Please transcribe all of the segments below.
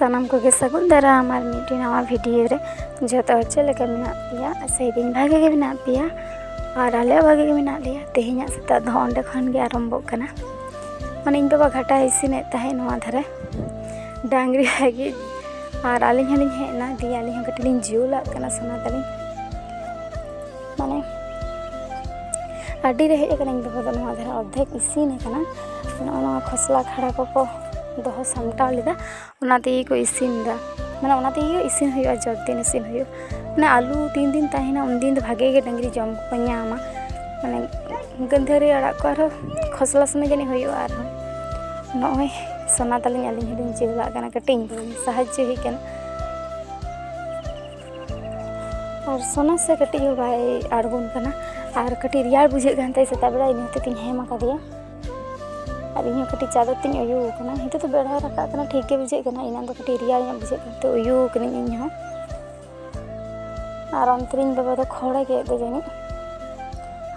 सानाम को सगुन दाराम और मिट्टी नवा वीडियो रे जो चल मेना पे सैदिन भागे के मेना पे और आले भागे के मेना लिया तेहना सेता दो अंडे खन के आरम्भोग कना माने इन बाबा घाटा इसिने ताहे नवा धारे डांगरी भागे और आलिंग हलिंग हेना दिया आलिंग कटिलिंग जुला कना सोना तलिंग माने आडी रे हेज कना इन बाबा नवा धारे अर्धेक इसिने कना नवा खसला खड़ा को दो सामटा लेदा उनाते को इसिन दा माने उनाते इसिन हुआ जब दिन इसिन हुआ माने आलू 3 दिन ताहेना उन दिन भागे के डंगरी जम को ᱧᱟᱢᱟ माने गंधरी आड़ा को आरो खसला समय जानी हुआ आरो नय सोना तालिंग आलिंग हिडिंग जिला कना कटिंग साहाଯ୍य ही कना और सोना से कटी बाय आड़गुन कना और कटी रियार बुझे गनते सेता बेड़ा इन होते तिन हेमा का दिया और इन कटी चादर तीन उयू कना हिते तो बेड़ा रखा कना ठीक के बुझे कना इना तो कटी रियार बुझे तो उयू कनी इन हो और अंतरिन बाबा तो खोड़े के दे जानी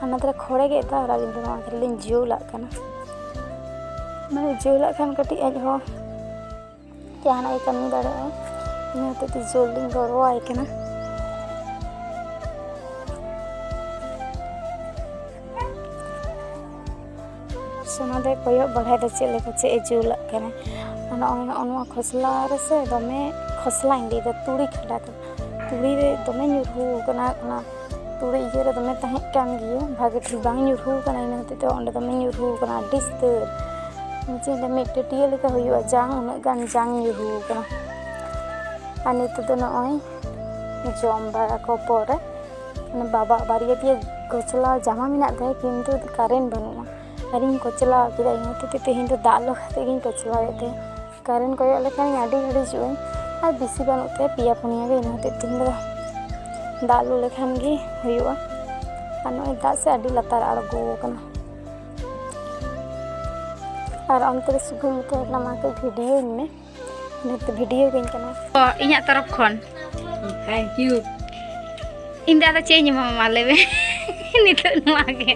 हना तरे खोड़े के ता और आलिन तो मा करलिन जुला कना माने जुला खान कटी आज हो जहाना ए कमी दाड़े इन होते तो जुलिन गरो आय कना सोना दे कोयो बढ़ाई दे चले चे जुला कने अनवा खसला रे से दमे खसला इंदी द तुड़ी खड़ा तुड़ी रे दमे ᱧᱩᱨᱦᱩ कना कना तुड़ी ये रे दमे तहे कान गियो भागे ठीक बांग ᱧᱩᱨᱦᱩ कना इन होते तो ओंडे दमे ᱧᱩᱨᱦᱩ कना डिस्तर नीचे दे मिटटिया लेका हुआ जांग उन गान जांग ᱧᱩᱨᱦᱩ कना आने तो नय जम बारा को परे बाबा बारिया पे कोचला जामा मिना दे किंतु कारेंट बनुआ अरिंग कोचला किदा इनते तेहिन तो दाल लखाते गिन कोचला ते कारेंट कोयो लेखान आडी घड़ी जुई और बेसी बानुते पिया पुनिया गे इनते तिन दाल लेखान गे हुआ और नय दा से आडी लतार आड़गो कना और अंतरे सुबह मिते लमा के वीडियो में नेते वीडियो गिन कना इया तरफ खन थैंक यू इन दादा चेंज मामा लेबे निते नवा के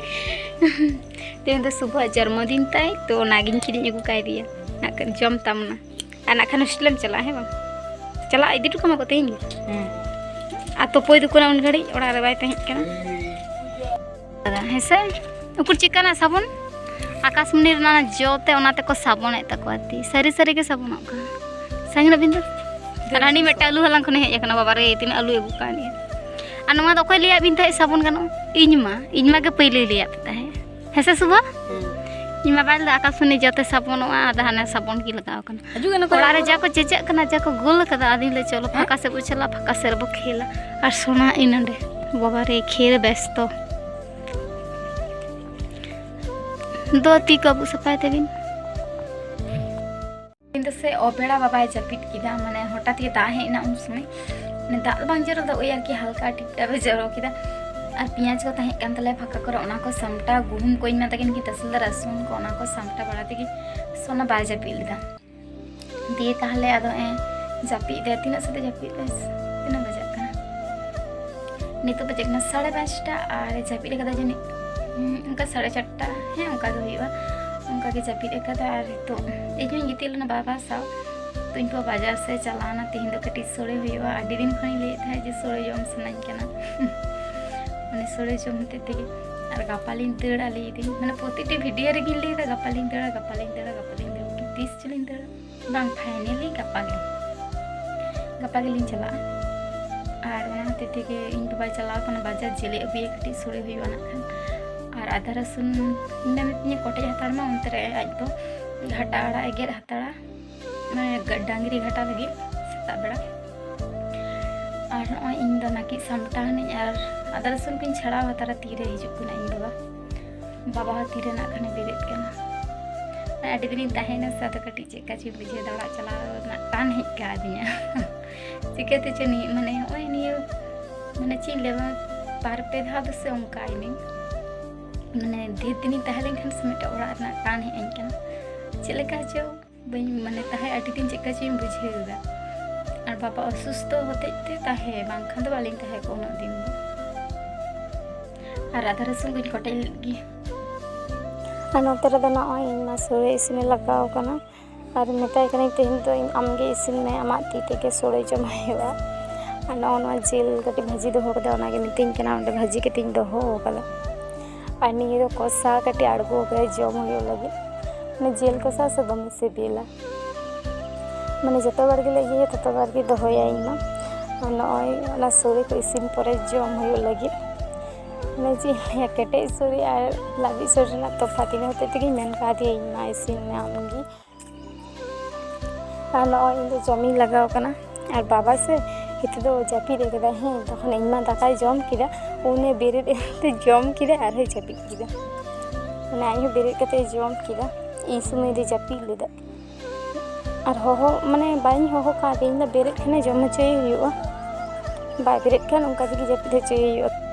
तेन तो सुबह जन्मदिन ताई तो नागिन किरिंग अगू काई दिया नाकन जम तमना आ नाखन हॉस्टल में चला है बा चला इदी टुकमा को तेन आ तो पोई दुकना उन घड़ी ओड़ा रे बाय तहे कना दादा हेसे उकुर चिकना साबुन आकाशमणि ना जोते ओनाते को साबुन ए तकवाती सरी सरी के साबुन का संगना बिंदु रानी मेटा आलू हलांग खने हेज कना बाबा रे तीन आलू अगू कानी आ नवा दो कोई लिया बिन ताई साबुन कनो इनमा के पहिले लिया पता है हेसे सुबह इमा बाल आकाशमणि जोते साबुन आधा साबुन की लगाओ कना ओड़ा रे जाको चेचे कना जाको गोल कदा आदि ले चलो फाका से उछला फाका से रबो खेला और सोना इनंडे बाबा रे खेल बेस्तो दो ती कबू सफाई तेबिन इन से ओबेड़ा बाबा जपित किदा माने हठात ये दा हेना उन समय ने दाल बांग जरो दा ओयार की हल्का टिपटा बे जरो किदा और पियाज को तहे कान तले फाका कर ओना को समटा गुहुम कोइन ना तकिन की तसल रसुन को ओना को समटा बड़ाते की सोना बाय जपी लेदा दिए ताहले आदो ए जपी दे तीन सते जपी बस तीन बजे कना नितो बजे ना 5:30 और जपी ले कदा जनी उनका 4:30 है उनका तो हुआ उनका के जपी ले कदा और तो ए जो गितिल ना बाबा सा तो इनको बाजार से चलाना तीन दो कटी सोड़े हुआ आडी दिन खई ले था जे सोड़े जम सनाई कना माने सोड़े जमते तेगे और गापालिन दड़ा ले दी माने प्रतिटी वीडियो रे गिल ले गापालिन दड़ा कि 30 चलिन दड़ा बांग फाइनली गापा गेलिन चला और ओना तेगे इन बाबा चला कना बाजार जेले अबे कटी सोड़े हुआ ना खान और आधा रसुन इना में कोटे हतार मा उनतरे आज तो घाटा आड़ा एगेर हताड़ा माने डांगरी घाटा लगे सेता बेड़ा और नय इन दो नाकी सामटा ने और आदा रसुन किन छड़ा हतारा तीरे हिजुक कुना इन बाबा तीरे ना खने बेरेत कना आडी दिन ताहेना साथ कटी चेका ची बुझे दड़ा चला ना तान हे का दिया चिकेते चनी माने ओय नियो माने ची लेवा पार पे धा दसे उनका आइनी माने धीर दिन ताहेलेन खन समेट ओड़ा ना तान हे कना चलेका जो बई माने ताहे आडी दिन चेका ची बुझेगा और बाबा असुस्थ होते थे ताहे बांखान तो बालिंग ताहे कोनो दिन और आधा रसुन को कटे लगी अनोतर दना इन मा सोरे इसमें लगाओ कना ᱟᱨ ᱢᱮᱛᱟᱭ ᱠᱟᱹᱱᱟᱹᱧ ᱛᱮᱦᱮᱧ ᱫᱚ ᱟᱢᱜᱮ ᱤᱥᱤᱱ ᱢᱮ, ᱟᱢᱟᱜ ᱛᱤ ᱛᱮᱜᱮ ᱥᱳᱲᱮ ᱡᱚᱢ ᱦᱩᱭᱩᱜᱼᱟ। ᱟᱨ ᱱᱚᱣᱟ ᱡᱤᱞ ᱠᱟᱹᱴᱤᱡ ᱵᱷᱟᱹᱡᱤ ᱫᱚᱦᱚ ᱠᱟᱫᱟ, ᱚᱱᱟᱜᱮ ᱢᱤᱛᱟᱹᱧ ᱠᱟᱱᱟ ᱚᱸᱰᱮ ᱵᱷᱟᱹᱡᱤ ᱠᱟᱛᱮᱧ ᱫᱚᱦᱚ ᱠᱟᱫᱟ। ᱟᱨ ᱱᱤᱭᱟᱹ ᱫᱚ ᱠᱚষᱟ ᱠᱟᱹᱴᱤᱡ ᱟᱬᱜᱚ ᱠᱟᱫᱟᱭ ᱡᱚᱢ ᱦᱩᱭᱩᱜ ᱞᱟᱹᱜᱤᱫ। ᱢᱟᱱᱮ ᱡᱤᱞ ᱠᱚষᱟ ᱥᱮ ᱫᱚᱢᱮ ᱥᱤᱵᱤᱞᱟ। ᱢᱟᱱᱮ ᱡᱚᱛᱚ ᱵᱟᱨ ᱜᱮᱞᱮ ᱤᱭᱟᱹᱭᱟ ᱛᱚᱛᱚ ᱵᱟᱨ ᱜᱮ ᱫᱚᱦᱚᱭᱟ ᱤᱧ ᱢᱟ। ᱟᱨ ᱱᱚᱜᱼᱚᱭ ᱚᱱᱟ ᱥᱳᱲᱮ ᱠᱚ ᱤᱥᱤᱱ ᱯᱚᱨᱮ ᱡᱚᱢ ᱦᱩᱭᱩᱜ ᱞᱟᱹᱜᱤᱫ। ᱢᱟᱱᱮ ᱪᱮᱫ ᱤᱧ ᱞᱟᱹᱭᱟ, ᱠᱮᱴᱮᱡ ᱥᱳᱲᱮ ᱟᱨ ᱞᱟᱹᱵᱤᱫ ᱥᱳᱲᱮ ᱨᱮᱱᱟᱜ ᱛᱚᱯᱷᱟᱛ, ᱤᱱᱟᱹ ᱦᱚᱛᱮᱡ ᱛᱮᱜᱮᱧ ᱢᱮᱱ ᱠᱟᱣᱫᱮᱭᱟ ᱤᱧ ᱢᱟ ᱤᱥᱤᱱ ᱢᱮ ᱟᱢᱜᱮ। ᱟᱨ ᱱᱚᱜᱼᱚᱭ ᱤᱧ ᱫᱚ ᱡᱚᱢᱤᱧ ᱞᱟᱜᱟᱣ ᱠᱟᱱᱟ। ᱟᱨ ᱵᱟᱵᱟ ᱥᱮ ᱱᱤᱛᱚᱜ ᱫᱚ ᱡᱟᱹᱯᱤᱫ ᱟᱠᱟᱫᱟᱭ ᱦᱮᱸ, ᱛᱚᱠᱷᱚᱱ ᱤᱧ ᱢᱟ ᱫᱟᱠᱟᱭ ᱡᱚᱢ ᱠᱮᱫᱟ, ᱩᱱᱤ ᱵᱮᱨᱮᱫ ᱮᱱᱛᱮ ᱡᱚᱢ ᱠᱮᱫᱟ ᱟᱨᱦᱚᱸᱭ ᱡᱟᱹᱯᱤᱫ ᱠᱮᱫᱟ। ᱢᱟᱱᱮ ᱟᱡ ᱦᱚᱸ ᱵᱮᱨᱮᱫ ᱠᱟᱛᱮᱭ ᱡᱚᱢ ᱠᱮᱫᱟ, ᱤᱧ ᱥᱚᱢᱚᱭ ᱫᱚ ᱡᱟᱹᱯᱤᱫ ᱞᱮᱫᱟ। ᱟᱨ ᱢᱟᱱᱮ ᱵᱟᱹᱧ ᱦᱚᱦᱚ ᱠᱟᱣᱫᱮᱭᱟ, ᱤᱧ ᱫᱚ ᱵᱮᱨᱮᱫ ᱠᱷᱟᱱᱮ ᱡᱚᱢ ᱦᱚᱪᱚᱭᱮ ᱦᱩᱭᱩᱜᱼᱟ, ᱵᱟᱭ ᱵᱮᱨᱮᱫ ᱠᱷᱟᱱ ᱚᱱᱠᱟ ᱛᱮᱜᱮ ᱡᱟᱹᱯᱤᱫ ᱦᱚᱪᱚᱭᱮ ᱦᱩᱭᱩᱜᱼᱟ।